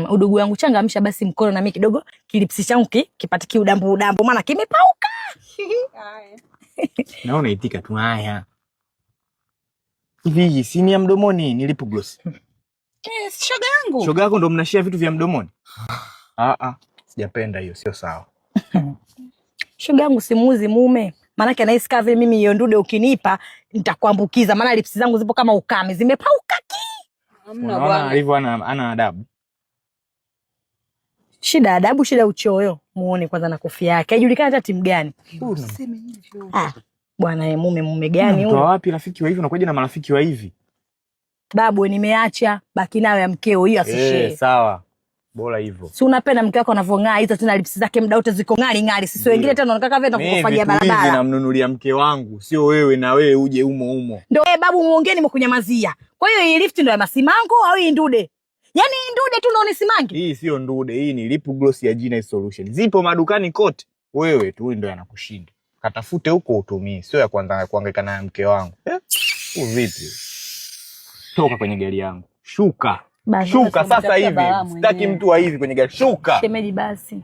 Udugu wangu changamsha basi mkono na mimi kidogo kilipsi changu kipate kiudambu maana kimepauka. Haya. Naona itika tu haya. Hivi si ni ya mdomoni ni lip gloss? Shoga yangu. Shoga yako ndo mnashia vitu vya mdomoni? Sijapenda hiyo, sio sawa. Shoga yangu simuuzi mume. Maana anahisi kama vile mimi hiyo ndude ukinipa nitakuambukiza maana lipsi zangu zipo kama ukame zimepauka Hamna bwana. Hivyo ana adabu. Shida adabu, shida uchoyo. Muone kwanza na kofia yake. Haijulikani hata timu gani. Useme hivyo. Bwana mume gani huyo? Mtu wapi rafiki wa hivi unakuja na marafiki wa hivi? Babu nimeacha, baki nayo ya mkeo hiyo asishare. Sawa. Bora hivyo. Si unapenda mke wako anavong'aa hizo tena lipsi zake muda wote ziko ng'ali. Sisi wengine tena unakaa kama vile tunakufanyia barabara. Mimi namnunulia mke wangu, sio wewe na wewe uje humo. Ndio babu muongeni mkunyamazia. Kwa hiyo hii lift ndio ya masimango au hii ndude? Yaani hii ndude tu ndio nisimangi? Hii sio ndude, hii ni lip gloss ya Gina Solution. Zipo madukani kote. Wewe tu ndio yanakushinda. Katafute huko utumie, sio ya kuhangaika na mke wangu. Vipi? Toka kwenye gari yangu. Shuka sasa hivi. Sitaki mtu wa hivi kwenye gari. Shuka. Shemeji basi.